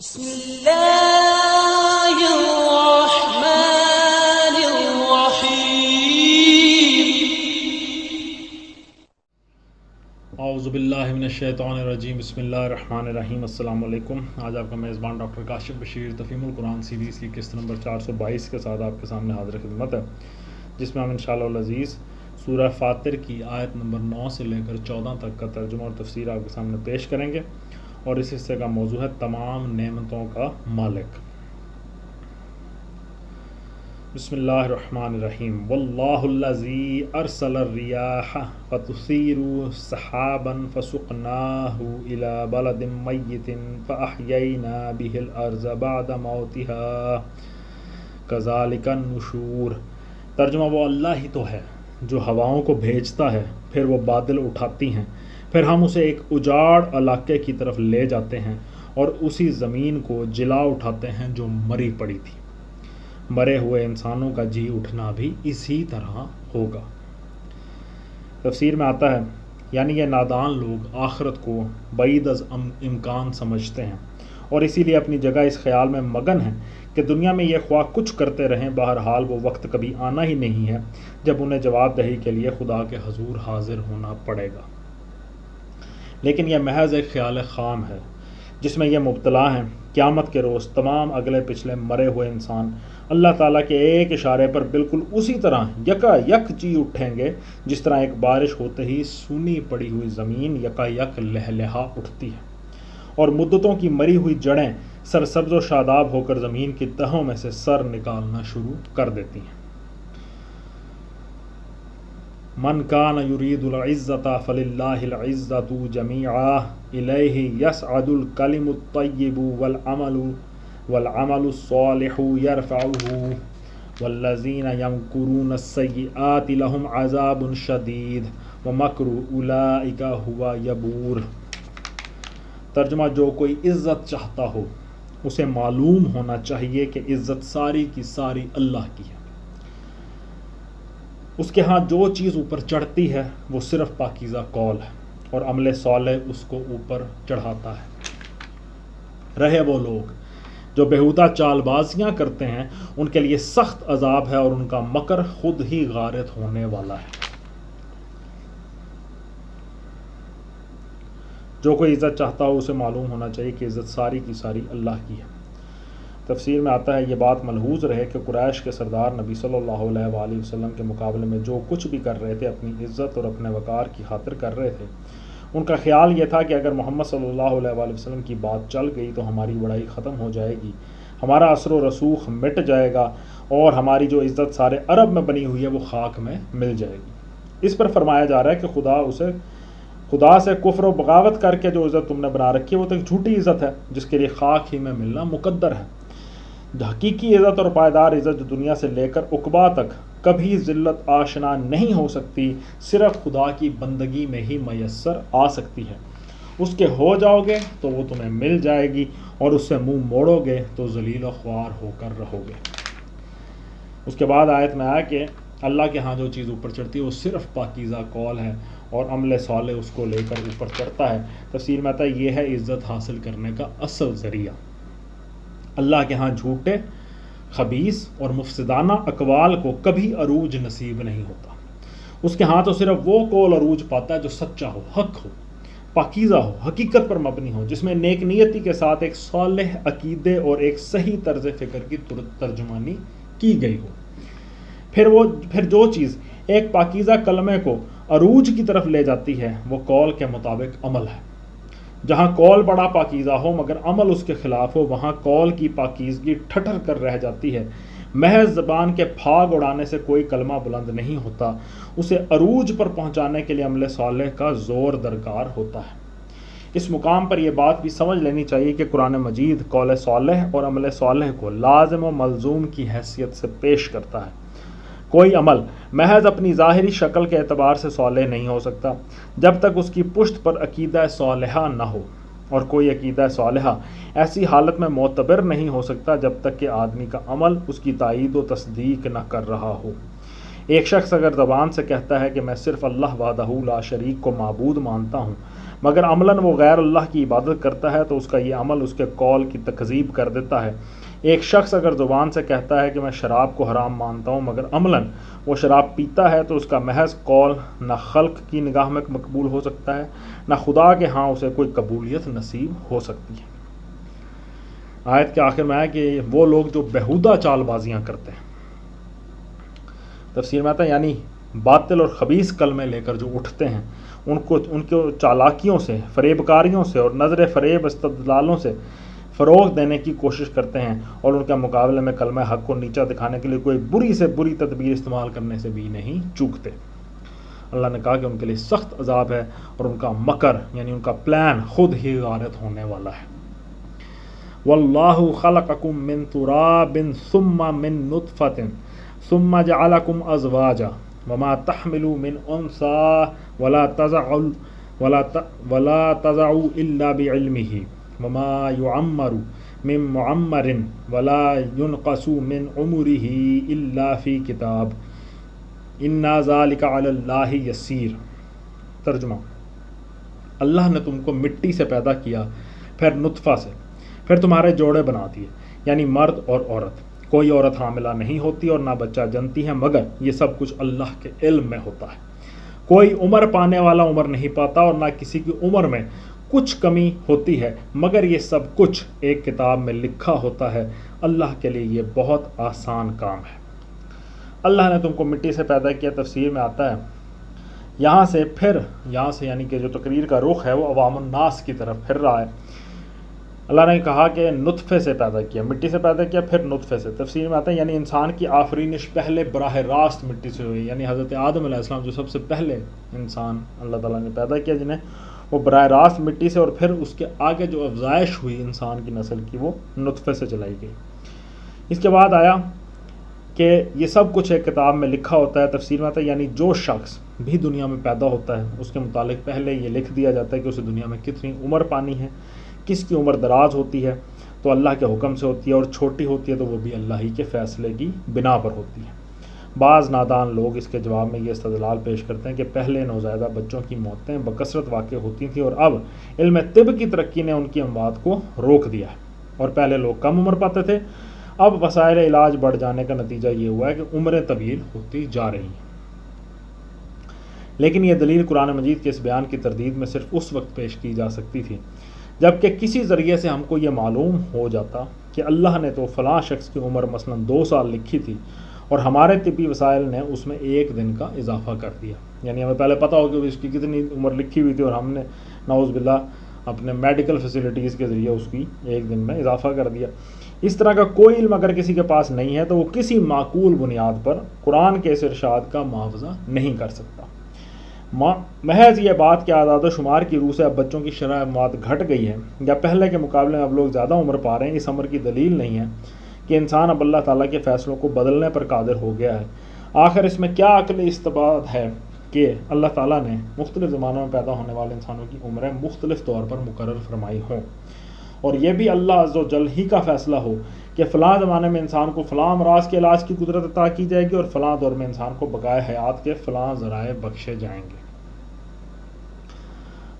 بسم اللہ الرحمن الرحیم۔ اعوذ باللہ من الشیطان الرجیم، بسم اللہ الرحمن الرحیم۔ السلام علیکم۔ آج آپ کا میزبان ڈاکٹر کاشف بشیر تفہیم القرآن سیریز کی قسط نمبر 422 کے ساتھ آپ کے سامنے حاضر خدمت ہے، جس میں ہم انشاءاللہ العزیز سورہ فاطر کی آیت نمبر 9 سے لے کر 14 تک کا ترجمہ اور تفسیر آپ کے سامنے پیش کریں گے، اور اس حصے کا موضوع ہے تمام نعمتوں کا مالک۔ بسم اللہ الرحمن الرحیم۔ واللہ الذی ارسل الریاح فتثیر سحابا فسقناہ الی بلد میت فاحیینا بہ الارض بعد موتها کذالک النشور۔ ترجمہ: وہ اللہ ہی تو ہے جو ہواؤں کو بھیجتا ہے، پھر وہ بادل اٹھاتی ہیں، پھر ہم اسے ایک اجاڑ علاقے کی طرف لے جاتے ہیں اور اسی زمین کو جلا اٹھاتے ہیں جو مری پڑی تھی۔ مرے ہوئے انسانوں کا جی اٹھنا بھی اسی طرح ہوگا۔ تفسیر میں آتا ہے، یعنی یہ نادان لوگ آخرت کو بعید از امکان سمجھتے ہیں اور اسی لیے اپنی جگہ اس خیال میں مگن ہیں کہ دنیا میں یہ خواہ کچھ کرتے رہیں، بہرحال وہ وقت کبھی آنا ہی نہیں ہے جب انہیں جواب دہی کے لیے خدا کے حضور حاضر ہونا پڑے گا۔ لیکن یہ محض ایک خیال خام ہے جس میں یہ مبتلا ہیں۔ قیامت کے روز تمام اگلے پچھلے مرے ہوئے انسان اللہ تعالیٰ کے ایک اشارے پر بالکل اسی طرح یکا یک جی اٹھیں گے جس طرح ایک بارش ہوتے ہی سونی پڑی ہوئی زمین یکا یک لہلہا اٹھتی ہے اور مدتوں کی مری ہوئی جڑیں سرسبز و شاداب ہو کر زمین کی تہوں میں سے سر نکالنا شروع کر دیتی ہیں۔ من کان یرید العزۃ فللہ العزۃ جمیعا الیہ یصعد الکلم الطیب والعمل الصالح یرفعہ والذین یمکرون السیئات لہم عذاب شدید ومکر اولئک ھو یبور۔ ترجمہ: جو کوئی عزت چاہتا ہو اسے معلوم ہونا چاہیے کہ عزت ساری کی ساری اللہ کی ہے۔ اس کے ہاں جو چیز اوپر چڑھتی ہے وہ صرف پاکیزہ قول ہے اور عمل صالح اس کو اوپر چڑھاتا ہے۔ رہے وہ لوگ جو بےہودہ چال بازیاں کرتے ہیں، ان کے لیے سخت عذاب ہے اور ان کا مکر خود ہی غارت ہونے والا ہے۔ جو کوئی عزت چاہتا ہو اسے معلوم ہونا چاہیے کہ عزت ساری کی ساری اللہ کی ہے۔ تفسیر میں آتا ہے، یہ بات ملحوظ رہے کہ قریش کے سردار نبی صلی اللہ علیہ وآلہ وسلم کے مقابلے میں جو کچھ بھی کر رہے تھے اپنی عزت اور اپنے وقار کی خاطر کر رہے تھے۔ ان کا خیال یہ تھا کہ اگر محمد صلی اللہ علیہ وآلہ وسلم کی بات چل گئی تو ہماری بڑائی ختم ہو جائے گی، ہمارا اثر و رسوخ مٹ جائے گا اور ہماری جو عزت سارے عرب میں بنی ہوئی ہے وہ خاک میں مل جائے گی۔ اس پر فرمایا جا رہا ہے کہ خدا سے کفر و بغاوت کر کے جو عزت تم نے بنا رکھی ہے وہ تو ایک جھوٹی عزت ہے جس کے لیے خاک ہی میں ملنا مقدر ہے۔ حقیقی عزت اور پائیدار عزت جو دنیا سے لے کر عقبا تک کبھی ذلت آشنا نہیں ہو سکتی، صرف خدا کی بندگی میں ہی میسر آ سکتی ہے۔ اس کے ہو جاؤ گے تو وہ تمہیں مل جائے گی اور اس سے منہ موڑو گے تو ذلیل و خوار ہو کر رہو گے۔ اس کے بعد آیت میں آیا کہ اللہ کے ہاں جو چیز اوپر چڑھتی ہے وہ صرف پاکیزہ قول ہے اور عمل صالح اس کو لے کر اوپر چڑھتا ہے۔ تفسیر میں آتا ہے، یہ ہے عزت حاصل کرنے کا اصل ذریعہ۔ اللہ کے ہاں جھوٹے، خبیث اور مفسدانہ اقوال کو کبھی عروج نصیب نہیں ہوتا۔ اس کے ہاں تو صرف وہ قول عروج پاتا ہے جو سچا ہو، حق ہو، پاکیزہ ہو، حقیقت پر مبنی ہو، جس میں نیک نیتی کے ساتھ ایک صالح عقیدے اور ایک صحیح طرز فکر کی ترجمانی کی گئی ہو۔ پھر جو چیز ایک پاکیزہ کلمے کو عروج کی طرف لے جاتی ہے وہ قول کے مطابق عمل ہے۔ جہاں قول بڑا پاکیزہ ہو مگر عمل اس کے خلاف ہو، وہاں قول کی پاکیزگی ٹھٹر کر رہ جاتی ہے۔ محض زبان کے پھاگ اڑانے سے کوئی کلمہ بلند نہیں ہوتا، اسے عروج پر پہنچانے کے لیے عمل صالح کا زور درکار ہوتا ہے۔ اس مقام پر یہ بات بھی سمجھ لینی چاہیے کہ قرآن مجید قول صالح اور عمل صالح کو لازم و ملزوم کی حیثیت سے پیش کرتا ہے۔ کوئی عمل محض اپنی ظاہری شکل کے اعتبار سے صالح نہیں ہو سکتا جب تک اس کی پشت پر عقیدہ صالحہ نہ ہو، اور کوئی عقیدہ صالحہ ایسی حالت میں معتبر نہیں ہو سکتا جب تک کہ آدمی کا عمل اس کی تائید و تصدیق نہ کر رہا ہو۔ ایک شخص اگر زبان سے کہتا ہے کہ میں صرف اللہ وحدہ لا شریک کو معبود مانتا ہوں، مگر عملاً وہ غیر اللہ کی عبادت کرتا ہے تو اس کا یہ عمل اس کے قول کی تکذیب کر دیتا ہے۔ ایک شخص اگر زبان سے کہتا ہے کہ میں شراب کو حرام مانتا ہوں مگر عملاً وہ شراب پیتا ہے تو اس کا محض قول نہ خلق کی نگاہ میں مقبول ہو سکتا ہے نہ خدا کے ہاں اسے کوئی قبولیت نصیب ہو سکتی ہے۔ آیت کے آخر میں ہے کہ وہ لوگ جو بیہودہ چال بازیاں کرتے ہیں، تفسیر میں آتا ہے یعنی باطل اور خبیث کلمے لے کر جو اٹھتے ہیں، ان کو چالاکیوں سے، فریب کاریوں سے اور نظر فریب استدلالوں سے فروغ دینے کی کوشش کرتے ہیں اور ان کے مقابلے میں کلمہ حق کو نیچا دکھانے کے لیے کوئی بری سے بری تدبیر استعمال کرنے سے بھی نہیں چوکتے۔ اللہ نے کہا کہ ان کے لیے سخت عذاب ہے اور ان کا مکر یعنی ان کا پلان خود ہی غارت ہونے والا ہے۔ وَاللَّهُ خَلَقَكُم مِّن تُرَابٍ ثُمَّ مِّن نُطْفَةٍ ثُمَّ جَعَلَكُمْ أَزْوَاجًا وَمَا تَحْمِلُ مِنْ أُنثَىٰ وَلَا تَضَعُ إِلَّا بِعِلْمِهِ وَمَا يُعَمَّرُ مِن مُعَمَّرٍ وَلَا يُنْقَصُ مِنْ عُمُرِهِ إِلَّا فِي كِتَابٍ إِنَّ ذَلِكَ عَلَى اللَّهِ يَسِيرٌ۔ ترجمہ: اللہ نے تم کو مٹی سے پیدا کیا، پھر نطفہ سے، پھر تمہارے جوڑے بنا دیے، یعنی مرد اور عورت۔ کوئی عورت حاملہ نہیں ہوتی اور نہ بچہ جنتی ہے مگر یہ سب کچھ اللہ کے علم میں ہوتا ہے۔ کوئی عمر پانے والا عمر نہیں پاتا اور نہ کسی کی عمر میں کچھ کمی ہوتی ہے مگر یہ سب کچھ ایک کتاب میں لکھا ہوتا ہے۔ اللہ کے لیے یہ بہت آسان کام ہے۔ اللہ نے تم کو مٹی سے پیدا کیا، تفسیر میں آتا ہے یہاں سے یعنی کہ جو تقریر کا رخ ہے وہ عوام الناس کی طرف پھر رہا ہے۔ اللہ نے کہا کہ نطفے سے پیدا کیا، مٹی سے پیدا کیا، پھر نطفے سے۔ تفسیر میں آتا ہے یعنی انسان کی آفرینش پہلے براہ راست مٹی سے ہوئی، یعنی حضرت آدم علیہ السلام جو سب سے پہلے انسان اللہ تعالیٰ نے پیدا کیا جنہیں، وہ براہ راست مٹی سے، اور پھر اس کے آگے جو افزائش ہوئی انسان کی نسل کی وہ نطفے سے چلائی گئی۔ اس کے بعد آیا کہ یہ سب کچھ ایک کتاب میں لکھا ہوتا ہے۔ تفسیر میں آتا ہے یعنی جو شخص بھی دنیا میں پیدا ہوتا ہے اس کے متعلق پہلے یہ لکھ دیا جاتا ہے کہ اسے دنیا میں کتنی عمر پانی ہے، کس کی عمر دراز ہوتی ہے تو اللہ کے حکم سے ہوتی ہے، اور چھوٹی ہوتی ہے تو وہ بھی اللہ ہی کے فیصلے کی بنا پر ہوتی ہے۔ بعض نادان لوگ اس کے جواب میں یہ استدلال پیش کرتے ہیں کہ پہلے نوزائیدہ بچوں کی موتیں بکثرت واقع ہوتی تھیں اور اب علم طب کی ترقی نے ان کی اموات کو روک دیا ہے، اور پہلے لوگ کم عمر پاتے تھے، اب وسائل علاج بڑھ جانے کا نتیجہ یہ ہوا ہے کہ عمریں طویل ہوتی جا رہی ہیں۔ لیکن یہ دلیل قرآن مجید کے اس بیان کی تردید میں صرف اس وقت پیش کی جا سکتی تھی جبکہ کسی ذریعے سے ہم کو یہ معلوم ہو جاتا کہ اللہ نے تو فلاں شخص کی عمر مثلا 2 سال لکھی تھی اور ہمارے طبی وسائل نے اس میں 1 دن کا اضافہ کر دیا، یعنی ہمیں پہلے پتہ ہو کہ اس کی کتنی عمر لکھی ہوئی تھی اور ہم نے نعوذ باللہ اپنے میڈیکل فیسلٹیز کے ذریعے اس کی 1 دن میں اضافہ کر دیا۔ اس طرح کا کوئی علم اگر کسی کے پاس نہیں ہے تو وہ کسی معقول بنیاد پر قرآن کے اس ارشاد کا معاوضہ نہیں کر سکتا۔ محض یہ بات کہ اعداد و شمار کی روح سے اب بچوں کی شرح موت گھٹ گئی ہے یا پہلے کے مقابلے میں اب لوگ زیادہ عمر پا رہے ہیں، اس امر کی دلیل نہیں ہے کہ انسان اب اللہ تعالیٰ کے فیصلوں کو بدلنے پر قادر ہو گیا ہے۔ آخر اس میں کیا عقلی استباد ہے کہ اللہ تعالیٰ نے مختلف زمانوں میں پیدا ہونے والے انسانوں کی عمریں مختلف طور پر مقرر فرمائی ہوں، اور یہ بھی اللہ عز و جل ہی کا فیصلہ ہو کہ فلاں زمانے میں انسان کو فلاں امراض کے علاج کی قدرت عطا کی جائے گی اور فلاں دور میں انسان کو بقائے حیات کے فلاں ذرائع بخشے جائیں گے۔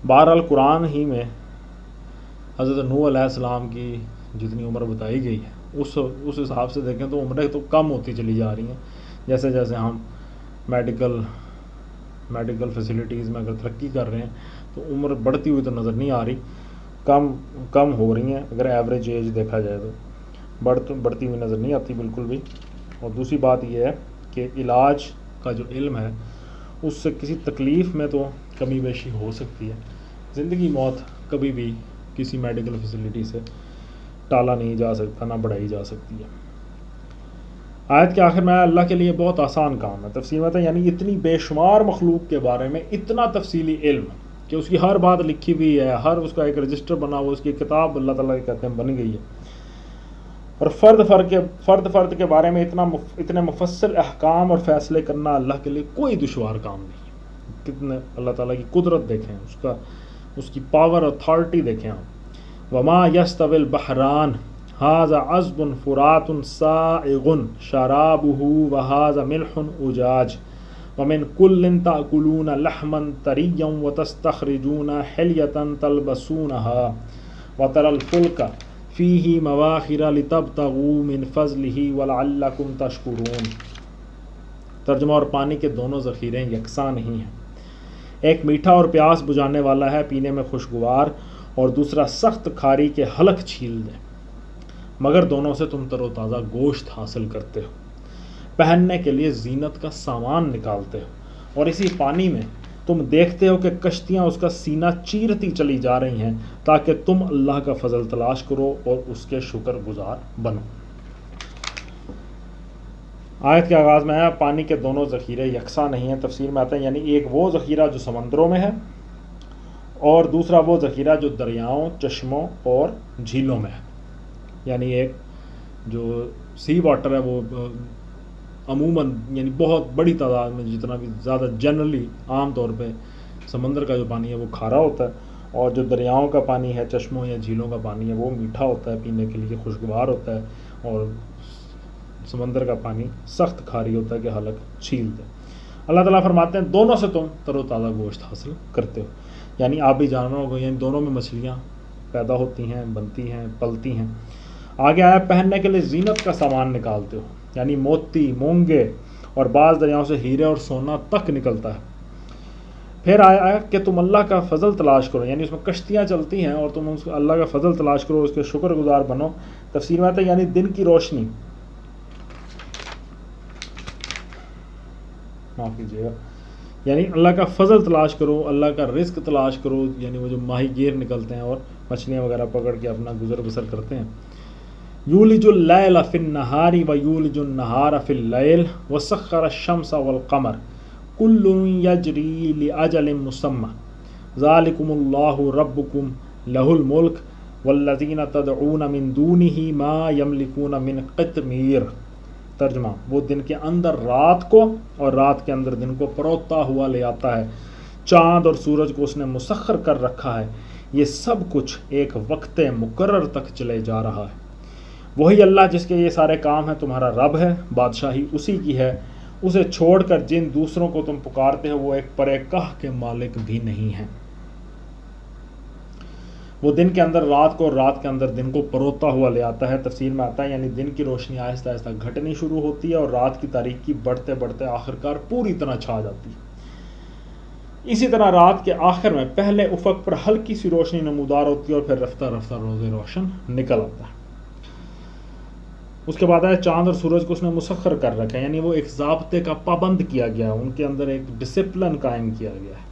بہرحال قرآن ہی میں حضرت نوح علیہ السلام کی جتنی عمر بتائی گئی ہے اس حساب سے دیکھیں تو عمریں تو کم ہوتی چلی جا رہی ہیں، جیسے جیسے ہم میڈیکل فیسلٹیز میں اگر ترقی کر رہے ہیں تو عمر بڑھتی ہوئی تو نظر نہیں آ رہی، کم ہو رہی ہیں۔ اگر ایوریج ایج دیکھا جائے تو بڑھتی ہوئی نظر نہیں آتی بالکل بھی۔ اور دوسری بات یہ ہے کہ علاج کا جو علم ہے اس سے کسی تکلیف میں تو کمی بیشی ہو سکتی ہے، زندگی موت کبھی بھی کسی میڈیکل فیسلٹی سے ٹالا نہیں جا سکتا، نہ بڑھائی جا سکتی ہے۔ آیت کے آخر میں اللہ کے لیے بہت آسان کام ہے۔ تفسیر میں ہے یعنی اتنی بے شمار مخلوق کے بارے میں اتنا تفصیلی علم کہ اس کی ہر بات لکھی ہوئی ہے، ہر اس کا ایک رجسٹر بنا ہوا، اس کی کتاب اللہ تعالیٰ کہتے ہیں بن گئی ہے، اور فرد کے بارے میں اتنے مفصل احکام اور فیصلے کرنا اللہ کے لیے کوئی دشوار کام نہیں۔ کتنے اللہ تعالیٰ کی قدرت دیکھیں، اس کی پاور اتھارٹی دیکھیں آپ۔ وما یستوی البحران ھذا عذب فرات سائغ شرابہ وھذا ملح اجاج ومن کل تأکلون لحما طریا وتستخرجون حلیة تلبسونها وترى الفلك فیہ مواخر لتبتغوا من فضلہ ولعلکم تشکرون۔ ترجمہ، اور پانی کے دونوں ذخیرے یکساں نہیں ہیں، ایک میٹھا اور پیاس بجھانے والا ہے، پینے میں خوشگوار، اور دوسرا سخت کھاری کے حلق چھیل دے، مگر دونوں سے تم تر و تازہ گوشت حاصل کرتے ہو، پہننے کے لیے زینت کا سامان نکالتے ہو، اور اسی پانی میں تم دیکھتے ہو کہ کشتیاں اس کا سینہ چیرتی چلی جا رہی ہیں تاکہ تم اللہ کا فضل تلاش کرو اور اس کے شکر گزار بنو۔ آیت کے آغاز میں ہے پانی کے دونوں ذخیرے یکساں نہیں ہیں۔ تفسیر میں آتا ہے یعنی ایک وہ ذخیرہ جو سمندروں میں ہے اور دوسرا وہ ذخیرہ جو دریاؤں، چشموں اور جھیلوں میں ہے۔ یعنی ایک جو سی واٹر ہے وہ عموماً یعنی بہت بڑی تعداد میں، جتنا بھی زیادہ جنرلی عام طور پہ سمندر کا جو پانی ہے وہ کھارا ہوتا ہے، اور جو دریاؤں کا پانی ہے، چشموں یا جھیلوں کا پانی ہے وہ میٹھا ہوتا ہے، پینے کے لیے خوشگوار ہوتا ہے، اور سمندر کا پانی سخت کھاری ہوتا ہے کہ حلق چھیل دے۔ اللہ تعالیٰ فرماتے ہیں دونوں سے تم تر و تازہ گوشت حاصل کرتے ہو، یعنی آبی جانوروں کو، یعنی دونوں میں مچھلیاں پیدا ہوتی ہیں، بنتی ہیں، پلتی ہیں۔ آگے آیا پہننے کے لیے زینت کا سامان نکالتے ہو، یعنی موتی، مونگے اور بعض دریاؤں سے ہیرے اور سونا تک نکلتا ہے۔ پھر آیا کہ تم اللہ کا فضل تلاش کرو، یعنی اس میں کشتیاں چلتی ہیں اور تم اس اللہ کا فضل تلاش کرو، اس کے شکر گزار بنو۔ تفسیر میں آتا ہے یعنی دن کی روشنی، معاف کیجیے گا، یعنی اللہ کا فضل تلاش کرو، اللہ کا رزق تلاش کرو، یعنی وہ جو ماہی گیر نکلتے ہیں اور مچھلیاں وغیرہ پکڑ کے اپنا گزر بسر کرتے ہیں۔ یولج اللیل فی النہار ویولج النہار فی اللیل وسخر الشمس والقمر کل یجری لاجل مسمی ذالکم اللہ ربکم لہ الملک والذین تدعون من دونہ ما یملکون من قطمیر۔ ترجمہ، وہ دن کے اندر رات کو اور رات کے اندر دن کو پروتا ہوا لے آتا ہے، چاند اور سورج کو اس نے مسخر کر رکھا ہے، یہ سب کچھ ایک وقت مقرر تک چلے جا رہا ہے۔ وہی اللہ جس کے یہ سارے کام ہیں تمہارا رب ہے، بادشاہی اسی کی ہے، اسے چھوڑ کر جن دوسروں کو تم پکارتے ہو وہ ایک پرے کاہ کے مالک بھی نہیں ہیں۔ وہ دن کے اندر رات کو اور رات کے اندر دن کو پروتا ہوا لے آتا ہے۔ تفسیر میں آتا ہے یعنی دن کی روشنی آہستہ آہستہ گھٹنی شروع ہوتی ہے اور رات کی تاریکی بڑھتے بڑھتے آخرکار پوری طرح چھا جاتی ہے۔ اسی طرح رات کے آخر میں پہلے افق پر ہلکی سی روشنی نمودار ہوتی ہے اور پھر رفتہ رفتہ روز روشن نکل آتا ہے۔ اس کے بعد ہے چاند اور سورج کو اس نے مسخر کر رکھا ہے، یعنی وہ ایک ضابطے کا پابند کیا گیا ہے، ان کے اندر ایک ڈسپلن قائم کیا گیا ہے۔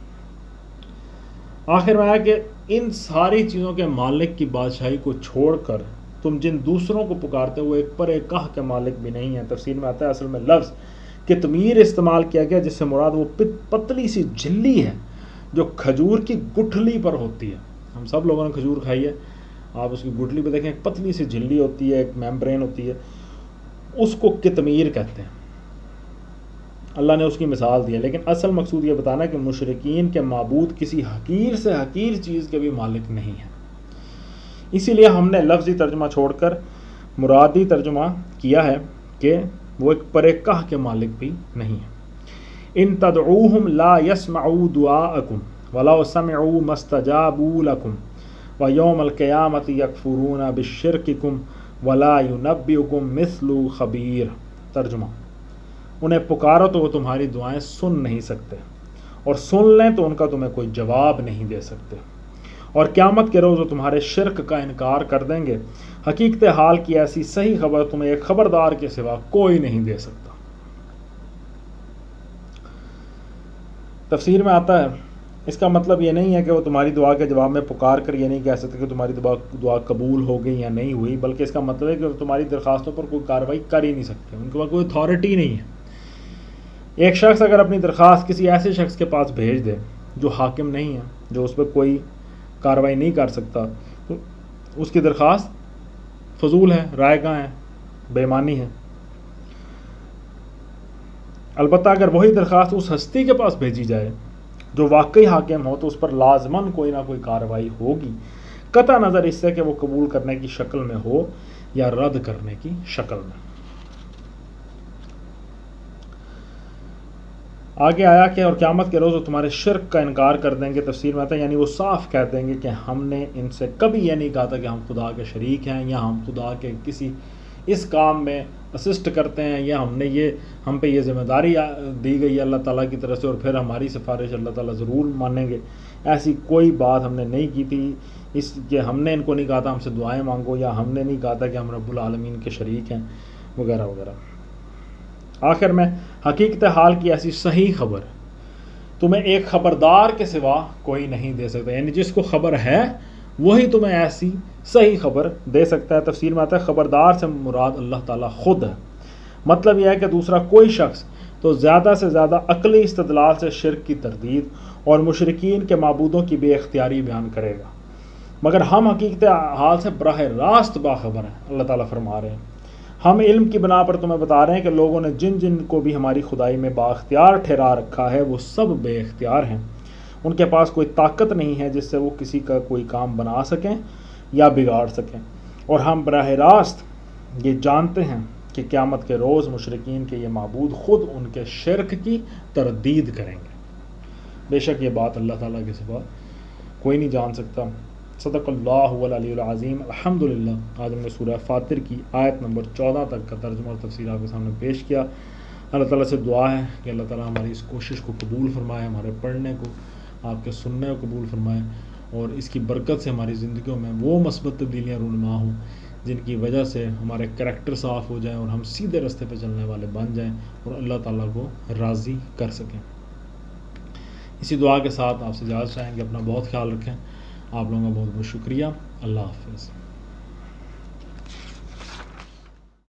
آخر میں آیا کہ ان ساری چیزوں کے مالک کی بادشاہی کو چھوڑ کر تم جن دوسروں کو پکارتے ہو وہ ایک پرے کاہ کے مالک بھی نہیں ہیں۔ تفسیر میں آتا ہے اصل میں لفظ کتمیر استعمال کیا گیا جس سے مراد وہ پتلی سی جھلی ہے جو کھجور کی گٹھلی پر ہوتی ہے۔ ہم سب لوگوں نے کھجور کھائی ہے، آپ اس کی گٹھلی پہ دیکھیں ایک پتلی سی جھلی ہوتی ہے، ایک میمبرین ہوتی ہے، اس کو کتمیر کہتے ہیں۔ اللہ نے اس کی مثال دی ہے، لیکن اصل مقصود یہ بتانا کہ مشرکین کے معبود کسی حقیر سے حقیر چیز کے بھی مالک نہیں ہیں۔ اسی لیے ہم نے لفظی ترجمہ چھوڑ کر مرادی ترجمہ کیا ہے کہ وہ ایک پرے کاہ کے مالک بھی نہیں ہیں۔ ان تدعوہم لا يسمعوا دعاءکم ولو سمعوا ما استجابوا لکم ویوم القیامت یکفرون بشرککم ولا ینبئکم مثل خبیر۔ ترجمہ، انہیں پکارو تو وہ تمہاری دعائیں سن نہیں سکتے، اور سن لیں تو ان کا تمہیں کوئی جواب نہیں دے سکتے، اور قیامت کے روز وہ تمہارے شرک کا انکار کر دیں گے۔ حقیقت حال کی ایسی صحیح خبر تمہیں ایک خبردار کے سوا کوئی نہیں دے سکتا۔ تفسیر میں آتا ہے اس کا مطلب یہ نہیں ہے کہ وہ تمہاری دعا کے جواب میں پکار کر یہ نہیں کہہ سکتے کہ تمہاری دعا قبول ہو گئی یا نہیں ہوئی، بلکہ اس کا مطلب ہے کہ وہ تمہاری درخواستوں پر کوئی کارروائی کر ہی نہیں سکتے، ان کے پاس کوئی اتھارٹی نہیں ہے۔ ایک شخص اگر اپنی درخواست کسی ایسے شخص کے پاس بھیج دے جو حاکم نہیں ہے، جو اس پہ کوئی کارروائی نہیں کر سکتا، تو اس کی درخواست فضول ہے، رائے گاں ہے، بے ایمانی ہے۔ البتہ اگر وہی درخواست اس ہستی کے پاس بھیجی جائے جو واقعی حاکم ہو تو اس پر لازماً کوئی نہ کوئی کارروائی ہوگی، قطع نظر اس سے کہ وہ قبول کرنے کی شکل میں ہو یا رد کرنے کی شکل میں۔ آگے آیا کہ اور قیامت کے روز وہ تمہارے شرک کا انکار کر دیں گے. تفسیر میں آتا ہے یعنی وہ صاف کہہ دیں گے کہ ہم نے ان سے کبھی یہ نہیں کہا تھا کہ ہم خدا کے شریک ہیں یا ہم خدا کے کسی اس کام میں اسسٹ کرتے ہیں یا ہم پہ یہ ذمہ داری دی گئی ہے اللہ تعالیٰ کی طرف سے اور پھر ہماری سفارش اللہ تعالیٰ ضرور مانیں گے. ایسی کوئی بات ہم نے نہیں کی تھی. اس کہ ہم نے ان کو نہیں کہا تھا ہم سے دعائیں مانگو یا ہم نے نہیں کہا تھا کہ ہم رب العالمین کے شریک ہیں وغیرہ وغیرہ. آخر میں حقیقت حال کی ایسی صحیح خبر تمہیں ایک خبردار کے سوا کوئی نہیں دے سکتا. یعنی جس کو خبر ہے وہی تمہیں ایسی صحیح خبر دے سکتا ہے. تفسیر میں آتا ہے خبردار سے مراد اللہ تعالیٰ خود ہے. مطلب یہ ہے کہ دوسرا کوئی شخص تو زیادہ سے زیادہ عقلی استدلال سے شرک کی تردید اور مشرکین کے معبودوں کی بے اختیاری بیان کرے گا، مگر ہم حقیقت حال سے براہ راست باخبر ہیں. اللہ تعالیٰ فرما رہے ہیں ہم علم کی بنا پر تمہیں بتا رہے ہیں کہ لوگوں نے جن جن کو بھی ہماری خدائی میں بااختیار ٹھہرا رکھا ہے وہ سب بے اختیار ہیں. ان کے پاس کوئی طاقت نہیں ہے جس سے وہ کسی کا کوئی کام بنا سکیں یا بگاڑ سکیں. اور ہم براہ راست یہ جانتے ہیں کہ قیامت کے روز مشرکین کے یہ معبود خود ان کے شرک کی تردید کریں گے. بے شک یہ بات اللہ تعالیٰ کے سوا کوئی نہیں جان سکتا. صدق اللہ العلی العظیم. الحمدللہ آج ہم نے سورہ فاطر کی آیت نمبر 14 تک کا ترجمہ اور تفسیر آپ کے سامنے پیش کیا. اللہ تعالیٰ سے دعا ہے کہ اللہ تعالیٰ ہماری اس کوشش کو قبول فرمائے، ہمارے پڑھنے کو آپ کے سننے کو قبول فرمائے اور اس کی برکت سے ہماری زندگیوں میں وہ مثبت تبدیلیاں رونما ہوں جن کی وجہ سے ہمارے کریکٹر صاف ہو جائیں اور ہم سیدھے راستے پہ چلنے والے بن جائیں اور اللہ تعالیٰ کو راضی کر سکیں. اسی دعا کے ساتھ آپ سے اجازت چاہیں گے. اپنا بہت خیال رکھیں. آپ لوگوں کا بہت بہت شکریہ. اللہ حافظ.